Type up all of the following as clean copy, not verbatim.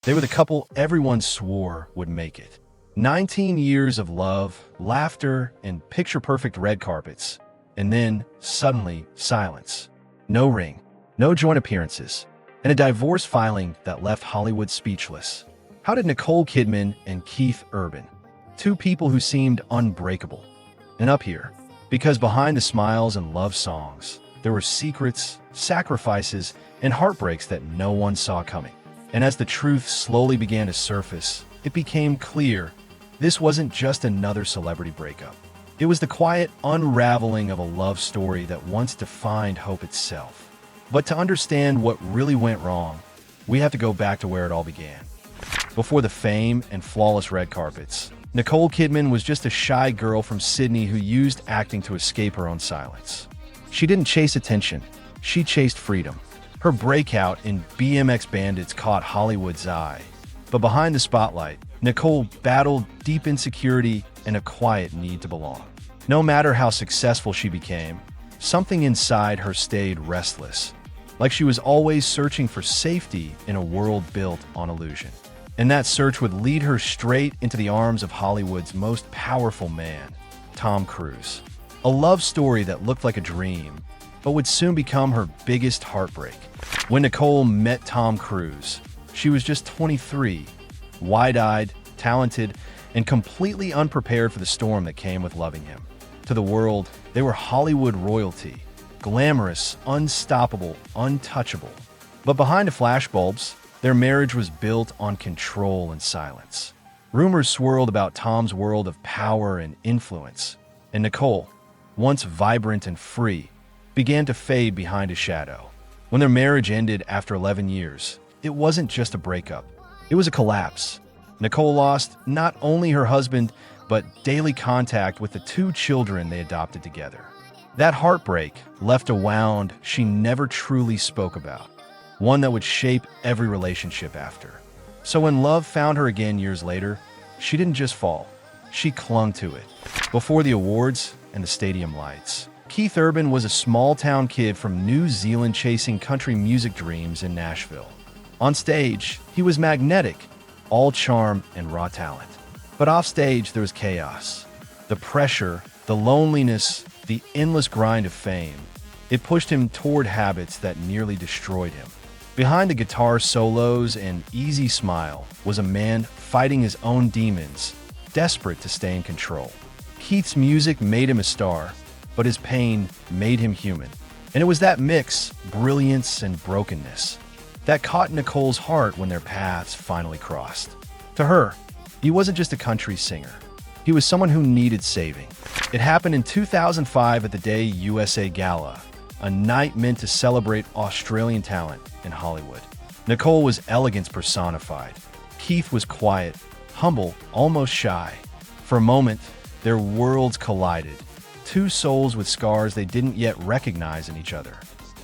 They were the couple everyone swore would make it. 19 years of love, laughter, and picture-perfect red carpets. And then, suddenly, silence. No ring, no joint appearances, and a divorce filing that left Hollywood speechless. How did Nicole Kidman and Keith Urban, two people who seemed unbreakable, end up here? Because behind the smiles and love songs, there were secrets, sacrifices, and heartbreaks that no one saw coming. And as the truth slowly began to surface, it became clear this wasn't just another celebrity breakup. It was the quiet unraveling of a love story that once defined hope itself. But to understand what really went wrong, we have to go back to where it all began. Before the fame and flawless red carpets, Nicole Kidman was just a shy girl from Sydney who used acting to escape her own silence. She didn't chase attention, she chased freedom. Her breakout in BMX Bandits caught Hollywood's eye. But behind the spotlight, Nicole battled deep insecurity and a quiet need to belong. No matter how successful she became, something inside her stayed restless, like she was always searching for safety in a world built on illusion. And that search would lead her straight into the arms of Hollywood's most powerful man, Tom Cruise. A love story that looked like a dream, but would soon become her biggest heartbreak. When Nicole met Tom Cruise, she was just 23, wide-eyed, talented, and completely unprepared for the storm that came with loving him. To the world, they were Hollywood royalty, glamorous, unstoppable, untouchable. But behind the flashbulbs, their marriage was built on control and silence. Rumors swirled about Tom's world of power and influence, and Nicole, once vibrant and free, began to fade behind a shadow. When their marriage ended after 11 years, it wasn't just a breakup. It was a collapse. Nicole lost not only her husband, but daily contact with the two children they adopted together. That heartbreak left a wound she never truly spoke about, one that would shape every relationship after. So when love found her again years later, she didn't just fall, she clung to it. Before the awards and the stadium lights, Keith Urban was a small-town kid from New Zealand chasing country music dreams in Nashville. On stage, he was magnetic, all charm and raw talent. But off stage, there was chaos. The pressure, the loneliness, the endless grind of fame. It pushed him toward habits that nearly destroyed him. Behind the guitar solos and easy smile was a man fighting his own demons, desperate to stay in control. Keith's music made him a star, but his pain made him human. And it was that mix, brilliance and brokenness, that caught Nicole's heart when their paths finally crossed. To her, he wasn't just a country singer. He was someone who needed saving. It happened in 2005 at the Day USA Gala, a night meant to celebrate Australian talent in Hollywood. Nicole was elegance personified. Keith was quiet, humble, almost shy. For a moment, their worlds collided. Two souls with scars they didn't yet recognize in each other.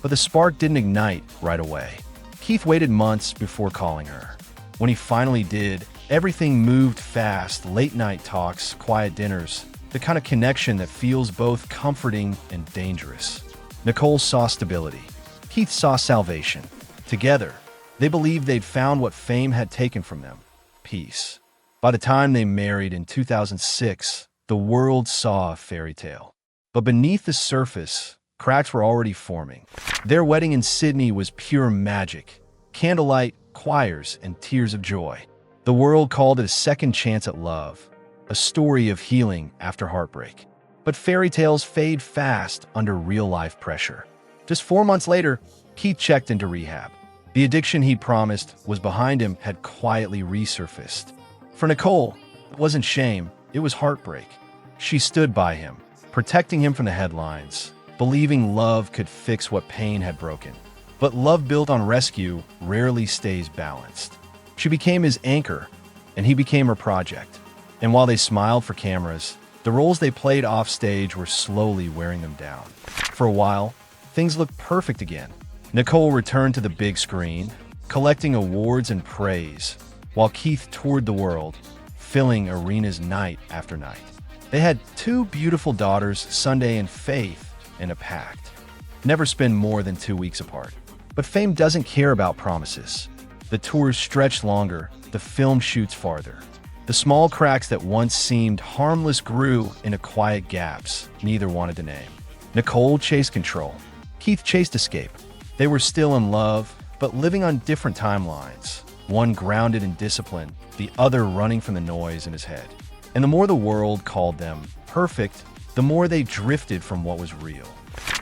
But the spark didn't ignite right away. Keith waited months before calling her. When he finally did, everything moved fast, late-night talks, quiet dinners, the kind of connection that feels both comforting and dangerous. Nicole saw stability. Keith saw salvation. Together, they believed they'd found what fame had taken from them: peace. By the time they married in 2006, the world saw a fairy tale. But beneath the surface, cracks were already forming. Their wedding in Sydney was pure magic. Candlelight, choirs, and tears of joy. The world called it a second chance at love, a story of healing after heartbreak. But fairy tales fade fast under real-life pressure. Just 4 months later, Keith checked into rehab. The addiction he'd promised was behind him had quietly resurfaced. For Nicole, it wasn't shame, it was heartbreak. She stood by him, protecting him from the headlines, believing love could fix what pain had broken. But love built on rescue rarely stays balanced. She became his anchor, and he became her project. And while they smiled for cameras, the roles they played off stage were slowly wearing them down. For a while, things looked perfect again. Nicole returned to the big screen, collecting awards and praise, while Keith toured the world, filling arenas night after night. They had 2 beautiful daughters, Sunday and Faith, and a pact: never spend more than 2 weeks apart. But fame doesn't care about promises. The tours stretch longer, the film shoots farther. The small cracks that once seemed harmless grew into quiet gaps neither wanted to name. Nicole chased control. Keith chased escape. They were still in love, but living on different timelines. One grounded in discipline, the other running from the noise in his head. And the more the world called them perfect, the more they drifted from what was real.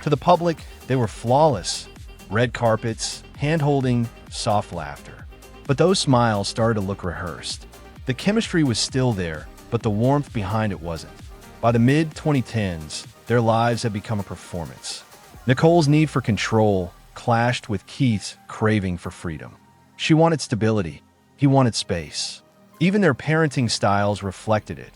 To the public, they were flawless. Red carpets, hand-holding, soft laughter. But those smiles started to look rehearsed. The chemistry was still there, but the warmth behind it wasn't. By the mid-2010s, their lives had become a performance. Nicole's need for control clashed with Keith's craving for freedom. She wanted stability. He wanted space. Even their parenting styles reflected it.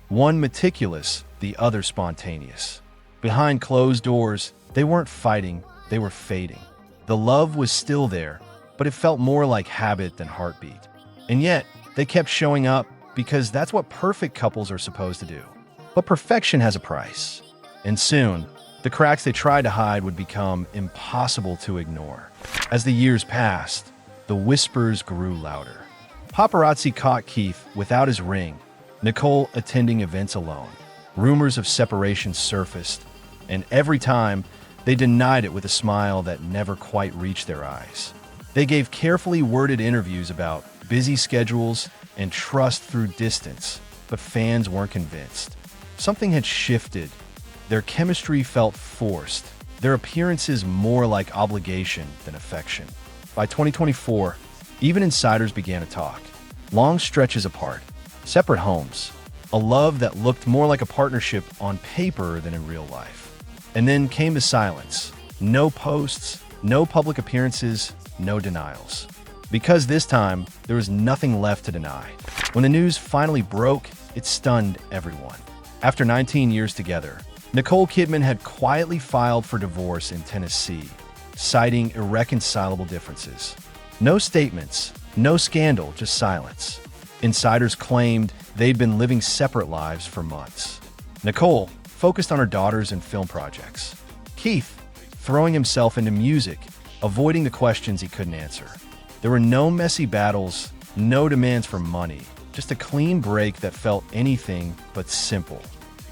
One meticulous, the other spontaneous. Behind closed doors, they weren't fighting, they were fading. The love was still there, but it felt more like habit than heartbeat. And yet, they kept showing up because that's what perfect couples are supposed to do. But perfection has a price. And soon, the cracks they tried to hide would become impossible to ignore. As the years passed, the whispers grew louder. Paparazzi caught Keith without his ring, Nicole attending events alone. Rumors of separation surfaced, and every time, they denied it with a smile that never quite reached their eyes. They gave carefully worded interviews about busy schedules and trust through distance, but fans weren't convinced. Something had shifted. Their chemistry felt forced, their appearances more like obligation than affection. By 2024, even insiders began to talk. Long stretches apart, separate homes, a love that looked more like a partnership on paper than in real life. And then came the silence. No posts, no public appearances, no denials. Because this time, there was nothing left to deny. When the news finally broke, it stunned everyone. After 19 years together, Nicole Kidman had quietly filed for divorce in Tennessee, citing irreconcilable differences. No statements, no scandal, just silence. Insiders claimed they'd been living separate lives for months. Nicole focused on her daughters and film projects. Keith throwing himself into music, avoiding the questions he couldn't answer. There were no messy battles, no demands for money, just a clean break that felt anything but simple.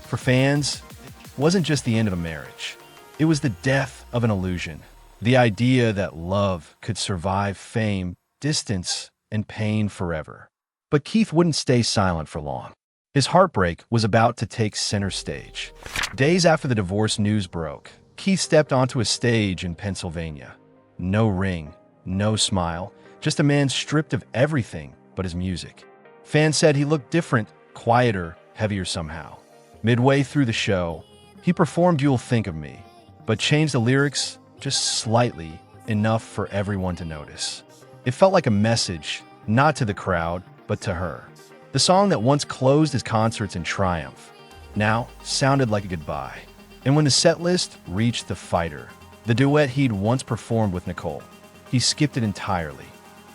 For fans, it wasn't just the end of a marriage. It was the death of an illusion. The idea that love could survive fame, distance, and pain forever. But Keith wouldn't stay silent for long. His heartbreak was about to take center stage. Days after the divorce news broke, Keith stepped onto a stage in Pennsylvania. No ring, no smile, just a man stripped of everything but his music. Fans said he looked different, quieter, heavier somehow. Midway through the show, he performed You'll Think of Me, but changed the lyrics just slightly, enough for everyone to notice. It felt like a message, not to the crowd, but to her. The song that once closed his concerts in triumph now sounded like a goodbye. And when the set list reached The Fighter, the duet he'd once performed with Nicole, he skipped it entirely.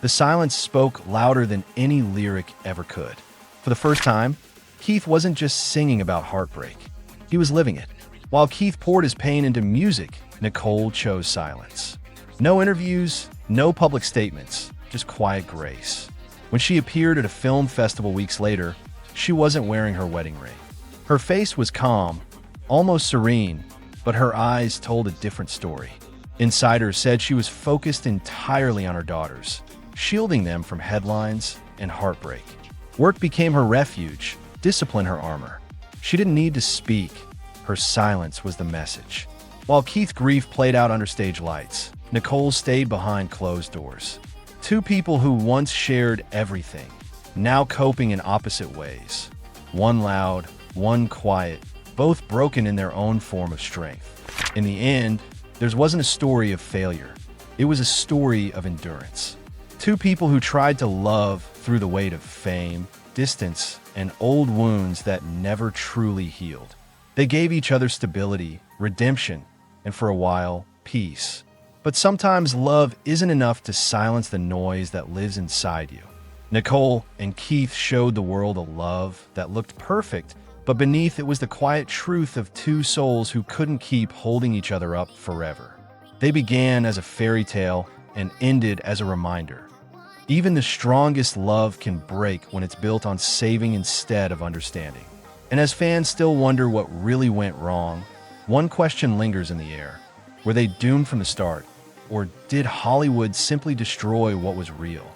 The silence spoke louder than any lyric ever could. For the first time, Keith wasn't just singing about heartbreak. He was living it. While Keith poured his pain into music, Nicole chose silence. No interviews, no public statements, just quiet grace. When she appeared at a film festival weeks later, she wasn't wearing her wedding ring. Her face was calm, almost serene, but her eyes told a different story. Insiders said she was focused entirely on her daughters, shielding them from headlines and heartbreak. Work became her refuge, discipline her armor. She didn't need to speak. Her silence was the message. While Keith's grief played out under stage lights, Nicole stayed behind closed doors. Two people who once shared everything, now coping in opposite ways. One loud, one quiet, both broken in their own form of strength. In the end, there wasn't a story of failure. It was a story of endurance. Two people who tried to love through the weight of fame, distance, and old wounds that never truly healed. They gave each other stability, redemption, and for a while, peace. But sometimes love isn't enough to silence the noise that lives inside you. Nicole and Keith showed the world a love that looked perfect, but beneath it was the quiet truth of two souls who couldn't keep holding each other up forever. They began as a fairy tale and ended as a reminder. Even the strongest love can break when it's built on saving instead of understanding. And as fans still wonder what really went wrong, one question lingers in the air. Were they doomed from the start? Or did Hollywood simply destroy what was real?